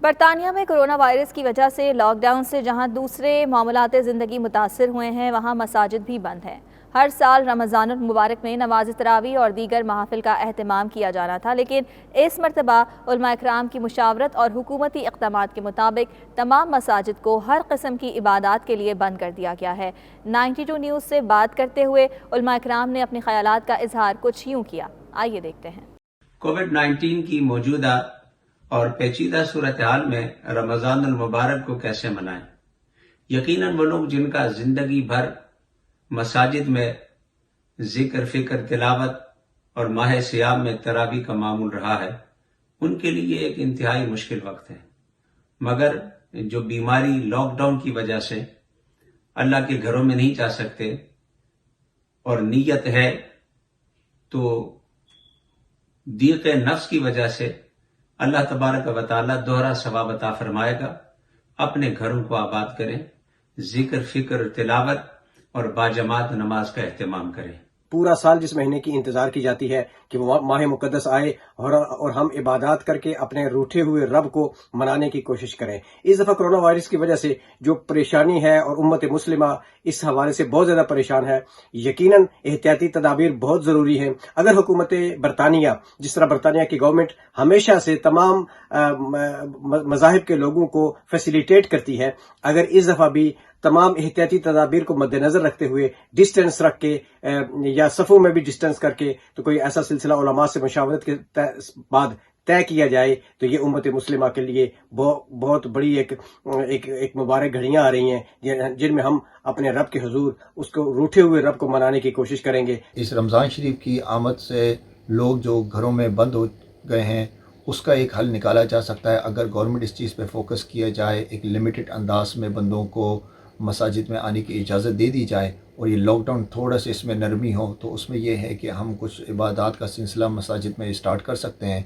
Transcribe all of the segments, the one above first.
برطانیہ میں corona virus کی وجہ سے لاک ڈاؤن سے جہاں دوسرے معاملات زندگی متاثر ہوئے ہیں، وہاں مساجد بھی بند ہیں۔ ہر سال رمضان المبارک میں نماز تراویح اور دیگر محافل کا اہتمام کیا جانا تھا، لیکن اس مرتبہ علماء کرام کی مشاورت اور حکومتی اقدامات کے مطابق تمام مساجد کو ہر قسم کی عبادات کے لیے بند کر دیا گیا ہے۔ 92 نیوز سے بات کرتے ہوئے علماء کرام نے اپنے خیالات کا اظہار کچھ یوں کیا، آئیے دیکھتے ہیں۔ کووڈ-19 کی موجودہ اور پیچیدہ صورتحال میں رمضان المبارک کو کیسے منائیں؟ یقیناً وہ لوگ جن کا زندگی بھر مساجد میں ذکر، فکر، تلاوت اور ماہ صیام میں تراویح کا معمول رہا ہے، ان کے لیے ایک انتہائی مشکل وقت ہے۔ مگر جو بیماری لاک ڈاؤن کی وجہ سے اللہ کے گھروں میں نہیں جا سکتے اور نیت ہے تو ضیق نفس کی وجہ سے اللہ تبارک و تعالیٰ دوہرا ثواب عطا فرمائے گا، اپنے گھروں کو آباد کریں، ذکر، فکر، تلاوت اور باجماعت نماز کا اہتمام کریں۔ پورا سال جس مہینے کی انتظار کی جاتی ہے کہ وہ ماہ مقدس آئے اور ہم عبادات کر کے اپنے روٹھے ہوئے رب کو منانے کی کوشش کریں۔ اس دفعہ کرونا وائرس کی وجہ سے جو پریشانی ہے اور امت مسلمہ اس حوالے سے بہت زیادہ پریشان ہے، یقیناً احتیاطی تدابیر بہت ضروری ہیں۔ اگر حکومت برطانیہ، جس طرح برطانیہ کی گورنمنٹ ہمیشہ سے تمام مذاہب کے لوگوں کو فیسیلیٹیٹ کرتی ہے، اگر اس دفعہ بھی تمام احتیاطی تدابیر کو مد نظر رکھتے ہوئے ڈسٹینس رکھ کے یا صفوں میں بھی ڈسٹینس کر کے تو کوئی ایسا سلسلہ علماء سے مشاورت کے بعد طے کیا جائے تو یہ امت مسلمہ کے لیے بہت بڑی ایک مبارک گھڑیاں آ رہی ہیں جن میں ہم اپنے رب کے حضور اس کو روٹھے ہوئے رب کو منانے کی کوشش کریں گے۔ اس رمضان شریف کی آمد سے لوگ جو گھروں میں بند ہو گئے ہیں اس کا ایک حل نکالا جا سکتا ہے اگر گورنمنٹ اس چیز پہ فوکس کیا جائے، ایک لمیٹڈ انداز میں بندوں کو مساجد میں آنے کی اجازت دے دی جائے اور یہ لاک ڈاؤن تھوڑا سا اس میں نرمی ہو تو اس میں یہ ہے کہ ہم کچھ عبادات کا سلسلہ مساجد میں اسٹارٹ کر سکتے ہیں۔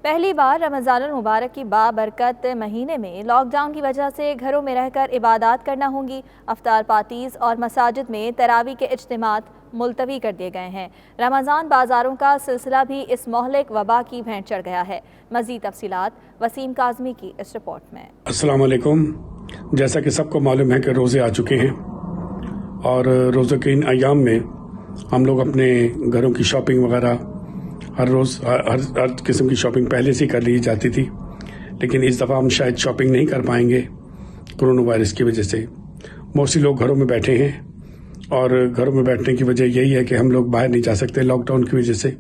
پہلی بار رمضان المبارک کی بابرکت مہینے میں لاک ڈاؤن کی وجہ سے گھروں میں رہ کر عبادات کرنا ہوں گی۔ افطار پارٹیز اور مساجد میں تراویح کے اجتماعات ملتوی کر دیے گئے ہیں۔ رمضان بازاروں کا سلسلہ بھی اس مہلک وبا کی بھینٹ چڑھ گیا ہے۔ مزید تفصیلات وسیم کاظمی کی اس رپورٹ میں۔ السلام علیکم۔ جیسا کہ سب کو معلوم ہے کہ روزے آ چکے ہیں اور روزوں کے ان ایام میں ہم لوگ اپنے گھروں کی شاپنگ وغیرہ ہر روز ہر قسم کی شاپنگ پہلے سے کر لی جاتی تھی، لیکن اس دفعہ ہم شاید شاپنگ نہیں کر پائیں گے کرونا وائرس کی وجہ سے۔ موسٹلی لوگ گھروں میں بیٹھے ہیں اور گھروں میں بیٹھنے کی وجہ یہی ہے کہ ہم لوگ باہر نہیں جا سکتے لاک ڈاؤن کی وجہ سے،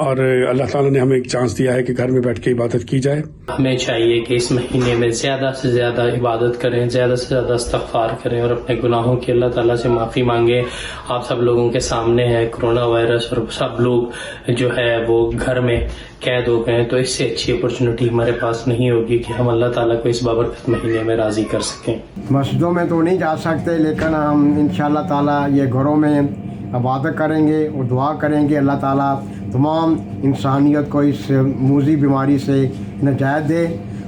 اور اللہ تعالیٰ نے ہمیں ایک چانس دیا ہے کہ گھر میں بیٹھ کے عبادت کی جائے۔ ہمیں چاہیے کہ اس مہینے میں زیادہ سے زیادہ عبادت کریں، زیادہ سے زیادہ استغفار کریں اور اپنے گناہوں کی اللہ تعالیٰ سے معافی مانگیں۔ آپ سب لوگوں کے سامنے ہے کرونا وائرس اور سب لوگ جو ہے وہ گھر میں قید ہو گئے، تو اس سے اچھی اپرچونٹی ہمارے پاس نہیں ہوگی کہ ہم اللہ تعالیٰ کو اس بابرکت مہینے میں راضی کر سکیں۔ مسجدوں میں تو نہیں جا سکتے، لیکن ہم انشاءاللہ تعالیٰ یہ گھروں میں عبادت کریں گے اور دعا کریں گے اللہ تعالیٰ تمام انسانیت کو اس موذی بیماری سے نجات دے۔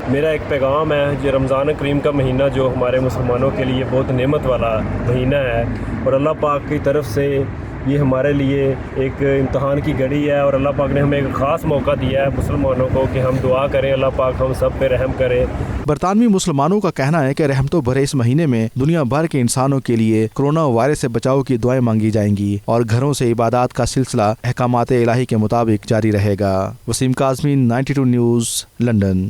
میرا ایک پیغام ہے، یہ رمضان کریم کا مہینہ جو ہمارے مسلمانوں کے لیے بہت نعمت والا مہینہ ہے اور اللہ پاک کی طرف سے یہ ہمارے لیے ایک امتحان کی گھڑی ہے اور اللہ پاک نے ہمیں ایک خاص موقع دیا ہے مسلمانوں کو کہ ہم دعا کریں، اللہ پاک ہم سب پہ رحم کرے۔ برطانوی مسلمانوں کا کہنا ہے کہ رحمتوں بھرے اس مہینے میں دنیا بھر کے انسانوں کے لیے کرونا وائرس سے بچاؤ کی دعائیں مانگی جائیں گی اور گھروں سے عبادات کا سلسلہ احکامات الہی کے مطابق جاری رہے گا۔ Waseem Kazmi, 92 News, London.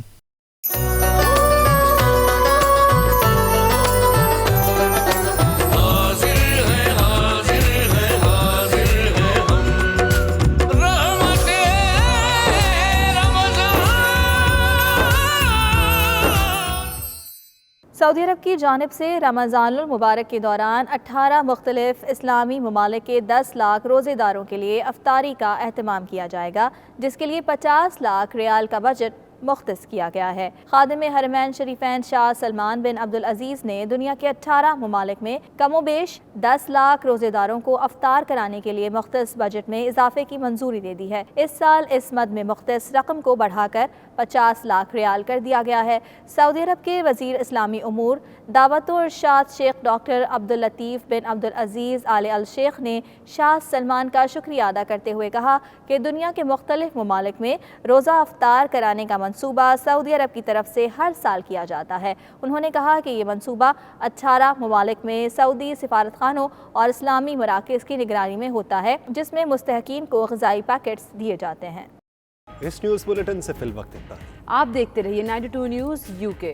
سعودی عرب کی جانب سے رمضان المبارک کے دوران 18 مختلف اسلامی ممالک کے 10 لاکھ روزے داروں کے لیے افطاری کا اہتمام کیا جائے گا، جس کے لیے 50 لاکھ ریال کا بجٹ مختص کیا گیا ہے۔ خادم حرمین شریفین شاہ سلمان بن عبدالعزیز نے دنیا کے 18 ممالک میں کم و بیش 10 لاکھ روزے داروں کو افطار کرانے کے لیے مختص بجٹ میں اضافے کی منظوری دے دی ہے۔ اس سال اس مد میں مختص رقم کو بڑھا کر 50 لاکھ ریال کر دیا گیا ہے۔ سعودی عرب کے وزیر اسلامی امور دعوت و ارشاد شیخ ڈاکٹر عبداللطیف بن عبدالعزیز آل الشیخ نے شاہ سلمان کا شکریہ ادا کرتے ہوئے کہا کہ دنیا کے مختلف ممالک میں روزہ افطار کرانے کا منصوبہ سعودی عرب کی طرف سے ہر سال کیا جاتا ہے۔ انہوں نے کہا کہ یہ منصوبہ 18 ممالک میں سعودی سفارتخانوں اور اسلامی مراکز کی نگرانی میں ہوتا ہے، جس میں مستحقین کو غذائی پیکٹس دیے جاتے ہیں۔ اس نیوز بلیٹن سے فی الوقت اتنا۔ آپ دیکھتے رہیے 92 نیوز UK۔